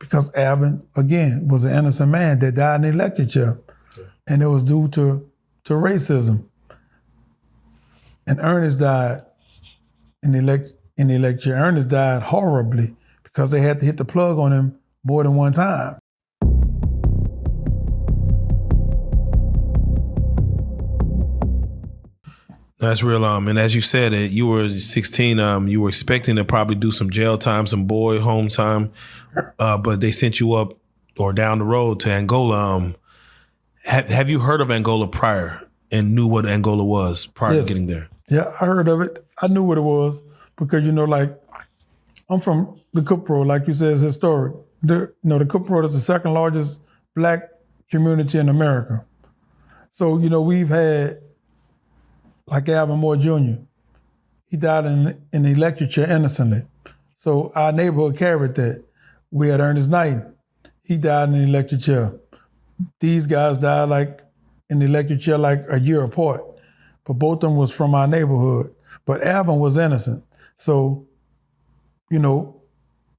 because Alvin, again, was an innocent man that died in the electric chair. Yeah. And it was due to racism. And Ernest died in the electric chair. Ernest died horribly because they had to hit the plug on him more than one time. That's real. And as you said, you were 16. You were expecting to probably do some jail time, some boy home time, but they sent you up or down the road to Angola. Have you heard of Angola prior and knew what Angola was prior to getting there? Yeah, I heard of it. I knew what it was because, like, I'm from the Kupro, like you said, it's historic. The Kupro is the second largest Black community in America. So, we've had, like Alvin Moore Jr., he died in the electric chair innocently. So our neighborhood carried that. We had Ernest Knight. He died in the electric chair. These guys died like in the electric chair like a year apart. But both of them was from our neighborhood. But Alvin was innocent. So,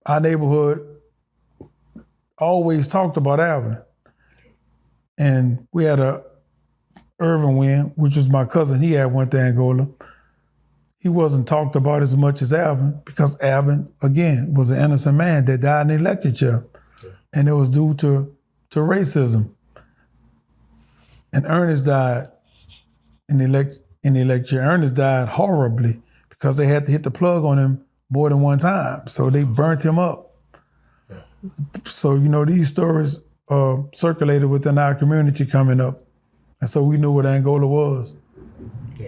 our neighborhood always talked about Alvin. And we had a Irvin Wynn, which was my cousin, he had went to Angola. He wasn't talked about as much as Alvin because Alvin, again, was an innocent man that died in the electric chair. Yeah. And it was due to racism. And Ernest died in the electric chair. Ernest died horribly because they had to hit the plug on him more than one time. So they burnt him up. Yeah. So, these stories circulated within our community coming up. And so we knew what Angola was. Yeah.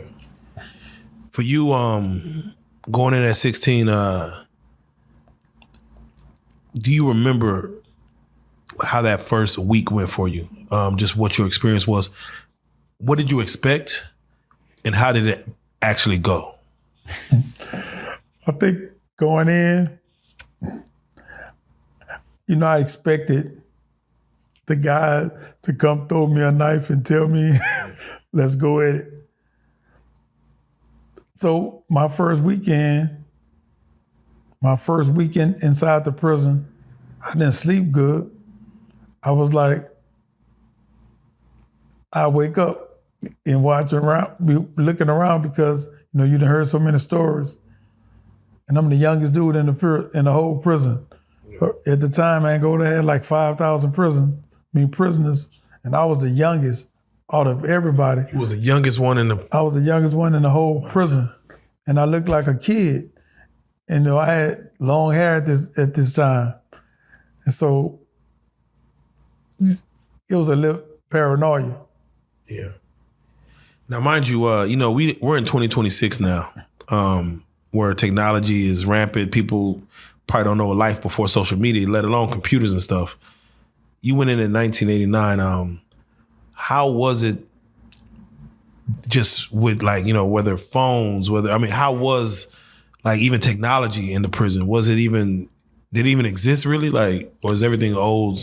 For you, going in at 16, do you remember how that first week went for you? Just what your experience was. What did you expect, and how did it actually go? I think going in, I expected the guy to come throw me a knife and tell me, let's go at it. So my first weekend inside the prison, I didn't sleep good. I was like, I wake up and watch around, be looking around because, you done heard so many stories. And I'm the youngest dude in the whole prison. At the time, Angola had like 5,000 prisoners, and I was the youngest out of everybody. You was the youngest one I was the youngest one in the whole prison, and I looked like a kid. And I had long hair at this time, and so it was a little paranoia. Yeah. Now, mind you, we're in 2026 now, where technology is rampant. People probably don't know a life before social media, let alone computers and stuff. You went in 1989. How was it just with whether phones, how was even technology in the prison? Did it even exist really? Or is everything old?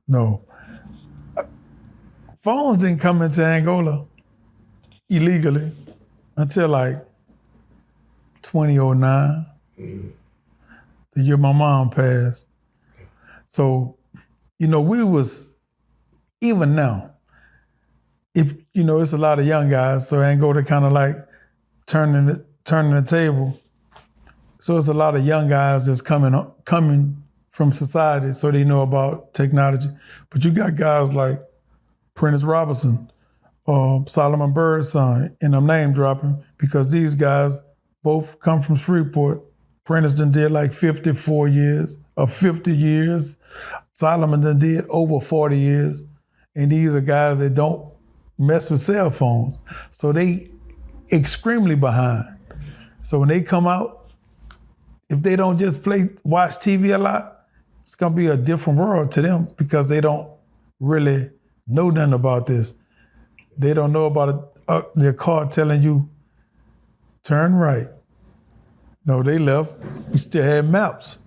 No. Phones didn't come into Angola illegally until 2009, the year my mom passed. So, we was, even now, if, it's a lot of young guys, so Angola kind of turning the table. So it's a lot of young guys that's coming from society, so they know about technology. But you got guys like Prentice Robinson, Solomon Bird's son, and I'm name dropping because these guys both come from Shreveport. Prentice done did 54 years or 50 years. Solomon done did over 40 years. And these are guys that don't mess with cell phones. So they extremely behind. So when they come out, if they don't just watch TV a lot, it's gonna be a different world to them because they don't really know nothing about this. They don't know about their car telling you, turn right. No, they left. We still had maps.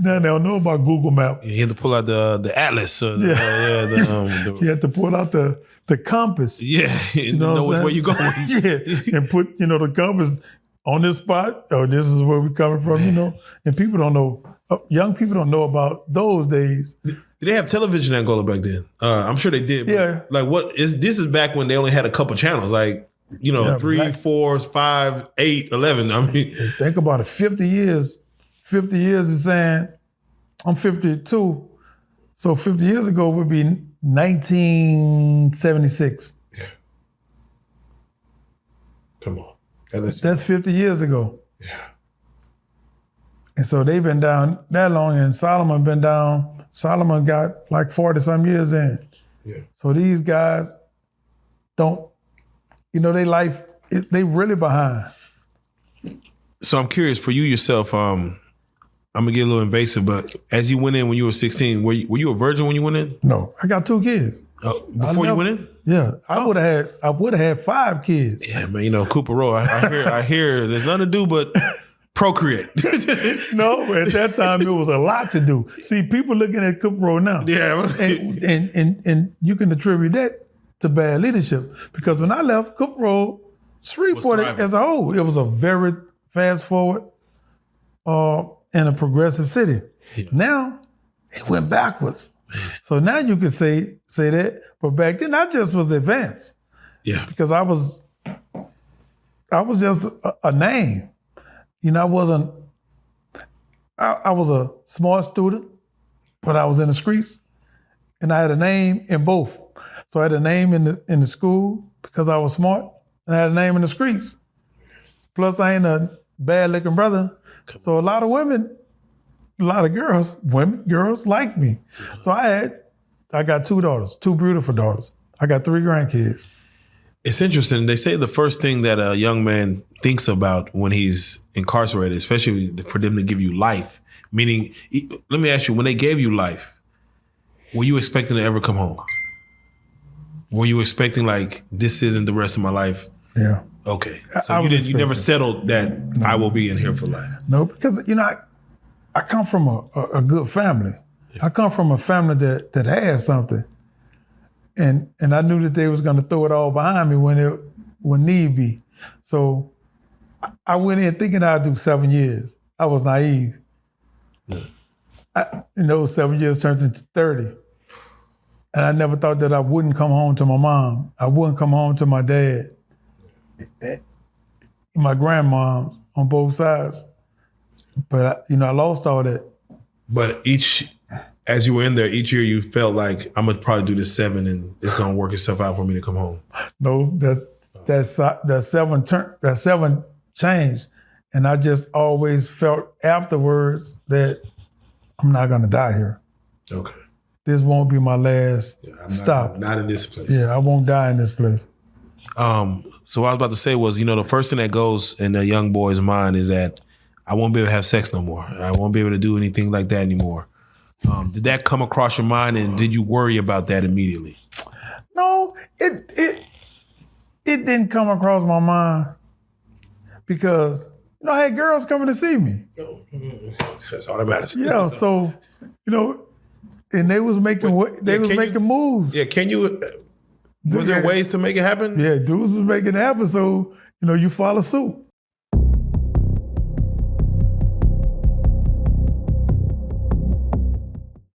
Now they don't know about Google Maps. You had to pull out the atlas. You had to pull out the compass. Yeah, you know which way you're going. Yeah, and put the compass on this spot. Or this is where we're coming from. And people don't know young people don't know about those days. Did they have television in Angola back then? I'm sure they did. But Yeah. like this is back when they only had a couple channels, like, 3, 4, 5, 8, 11. I mean, think about it. 50 years. 50 years is saying, I'm 52. So 50 years ago would be 1976. Yeah. Come on. That's 50 years ago. Yeah. And so they've been down that long, and Solomon been down. Solomon got like 40 some years in. Yeah. So these guys don't, they life, they really behind. So I'm curious for you yourself. I'm gonna get a little invasive, but as you went in when you were 16, were you a virgin when you went in? No, I got 2 kids. Before you went in? Yeah, I would have had 5 kids. Yeah, man. Cooper Row. I hear there's nothing to do but procreate. No, at that time it was a lot to do. See, people looking at Cooper Row now. Yeah, and you can attribute that to bad leadership, because when I left, Cooper Row, Shreveport as a whole, it was a very fast forward and a progressive city. Yeah. Now it went backwards. So now you could say that, but back then I just was advanced. Yeah, because I was just a name. I wasn't. I was a smart student, but I was in the streets, and I had a name in both. So I had a name in the school because I was smart, and I had a name in the streets. Plus, I ain't a bad looking brother. So a lot of girls liked me. So I got 2 daughters, 2 beautiful daughters. I got 3 grandkids. It's interesting. They say the first thing that a young man thinks about when he's incarcerated, especially for them to give you life, meaning, let me ask you, when they gave you life, were you expecting to ever come home? Were you expecting like, this isn't the rest of my life? Yeah. Okay. So you never settled that I will be in here for life. No, because I come from a good family. Yeah. I come from a family that had something, and I knew that they was going to throw it all behind me when need be. So I went in thinking I'd do 7 years. I was naive. Yeah. Those 7 years turned into 30. And I never thought that I wouldn't come home to my mom. I wouldn't come home to my dad, my grandmom on both sides. But I lost all that. But as you were in there, each year you felt like, I'm gonna probably do this 7 and it's gonna work itself out for me to come home. No, that 7 changed. And I just always felt afterwards that I'm not gonna die here. Okay. This won't be my last stop. Not in this place. Yeah, I won't die in this place. So what I was about to say was, the first thing that goes in a young boy's mind is that I won't be able to have sex no more. I won't be able to do anything like that anymore. Did that come across your mind, and did you worry about that immediately? No, it didn't come across my mind because I had girls coming to see me. That's all that matters. Yeah, so and they was making making moves. Yeah, can you? Was there ways to make it happen? Yeah, dudes was making it happen. So you follow suit.